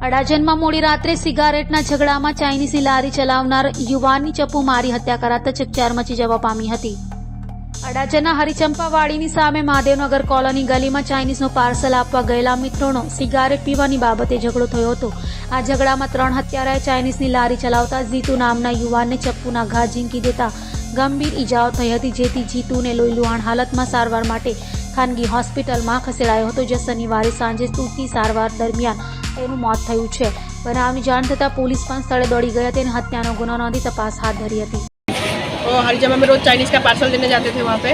અડાજણમાં મોડી રાત્રે સિગારેટના ઝઘડામાં ચાઇનીઝની લારી ચલાવનાર યુવાનની ચપ્પુ મારી હત્યા કરાતા ચકચાર મચી જવા પામી હતી। અડાજણના હરિચંપાવાડીની સામે મહાદેવનગર કોલોની ગલીમાં ચાઇનીઝનું પાર્સલ આપવા ગયેલા મિત્રોનો સિગારેટ પીવાની બાબતે ઝઘડો થયો હતો। આ ઝઘડામાં 3 હત્યારાએ ચાઇનીઝની લારી ચલાવતા જીતુ નામના યુવાનને ચપ્પુના ઘા ઝીંકી દેતા ગંભીર ઈજાઓ થઈ હતી, જેથી જીતુને લોહીલુહાણ હાલતમાં સારવાર માટે ખાનગી હોસ્પિટલમાં ખસેડાયો હતો, જે શનિવારે સાંજે તૂટી સારવાર દરમિયાન તેનું મોત થયું છે। બનાવની જાણ થતાં પોલીસ પણ સ્થળે દોડી गई थी, हत्याનો गुनो नोंधी तपास हाथ धरी थी। तो हरिजमा में रोज चाइनीज़ का पार्सल देने जाते थे वहाँ पे,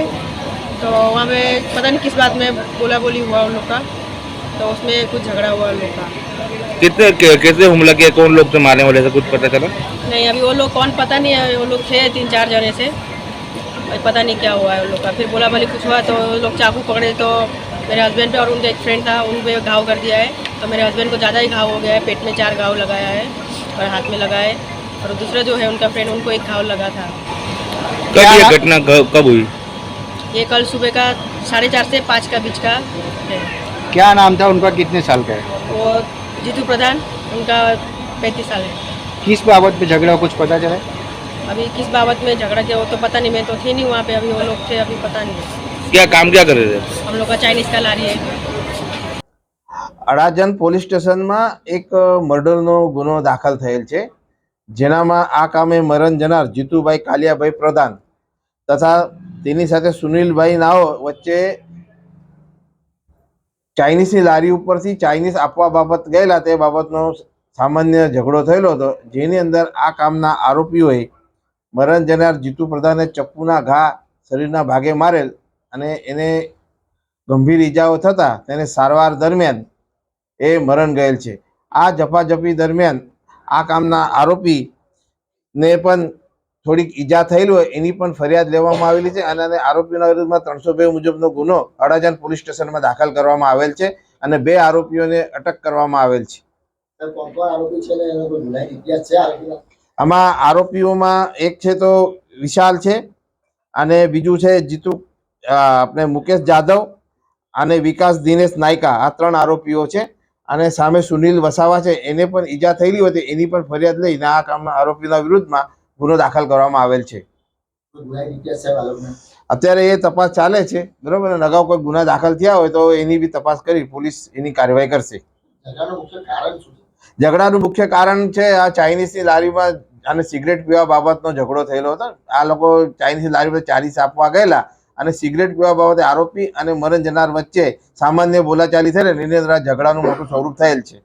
तो वहाँ पे पता नहीं किस बात में बोला बोली हुआ उन लोग का, तो उसमें कुछ झगड़ा हुआ उन लोग का। कैसे हमला किया, कौन लोग थे मारने वाले से कुछ पता चला? नहीं, अभी वो लोग कौन पता नहीं है, वो लोग थे 3-4 जने से, पता नहीं क्या हुआ है उन लोग का। फिर बोला बोली कुछ हुआ तो लोग चाकू पकड़े, तो मेरे हस्बैंड पे और उनका एक फ्रेंड था, उन पे घाव कर दिया है। तो मेरे हस्बैंड को ज़्यादा ही घाव हो गया है, पेट में 4 घाव लगाया है और हाथ में लगा है, और दूसरा जो है उनका फ्रेंड, उनको एक घाव लगा था। कब ये घटना कब हुई? ये कल सुबह का 4:30 से 5 का बीच का है। क्या नाम था उनका, कितने साल का है? वो जीतू प्रधान, उनका 35 साल है। किस बाबत पे झगड़ा, कुछ पता चला? अभी किस बाबत में झगड़ा किया वो तो पता नहीं, मैं तो थी नहीं वहाँ पे, अभी वो लोग थे, अभी पता नहीं। क्या काम क्या कर रहे थे? हम लोग का चाइनीज़ का लारी है। અડાજણ પોલીસ સ્ટેશનમાં એક મર્ડરનો ગુનો દાખલ થયેલ છે, જેનામાં આ કામે મરણ જનાર જીતુભાઈ કાલિયાભાઈ પ્રધાન તથા તેની સાથે સુનિલભાઈ નાઓ વચ્ચે ચાઇનીઝની લારી ઉપરથી ચાઇનીઝ આપવા બાબત ગયેલા તે બાબતનો સામાન્ય ઝઘડો થયેલો હતો, જેની અંદર આ કામના આરોપીઓએ મરણ જનાર જીતુ પ્રધાને ચપ્પુના ઘા શરીરના ભાગે મારેલ અને એને ગંભીર ઈજાઓ થતાં તેને સારવાર દરમિયાન એ મરણ ગયેલ છે। આ ઝપાઝપી દરમિયાન આ કામના આરોપીને પણ થોડીક ઈજા થયેલી હોય એની પણ ફરિયાદ લેવામાં આવેલી છે અને આરોપીના વિરુદ્ધમાં 302 મુજબનો ગુનો અડાજણ પોલીસ સ્ટેશનમાં દાખલ કરવામાં આવેલ છે અને 2 આરોપીઓને અટક કરવામાં આવેલ છે। આમાં આરોપીઓમાં એક છે તો વિશાલ છે અને બીજું છે જીતુ આપણે મુકેશ જાદવ અને વિકાસ દિનેશ નાયકા, આ 3 આરોપીઓ છે અને સામે સુનિલ વસાવા છે, એને પણ ઈજા થયેલી હતી, એની પણ ફરિયાદ લઈને આ કામના આરોપીના વિરુદ્ધમાં ગુનો દાખલ કરવામાં આવેલ છે। અત્યારે એ તપાસ ચાલે છે, બરોબર, અને અગાઉ કોઈ ગુના દાખલ થયા હોય તો એની બી તપાસ કરી પોલીસ એની કાર્યવાહી કરશે। ઝઘડાનું મુખ્ય કારણ છે આ ચાઇનીઝની લારીમાં અને સિગરેટ પીવા બાબતનો ઝઘડો થયેલો હતો। આ લોકો ચાઇનીઝની લારી પર ચાલીસ આપવા ગયેલા અને સિગરેટ પીવા બાબતે આરોપી અને મરણ જનાર વચ્ચે સામાન્ય બોલાચાલી થયેલ, એની અંદર ઝઘડાનું મોટું સ્વરૂપ થયેલ છે।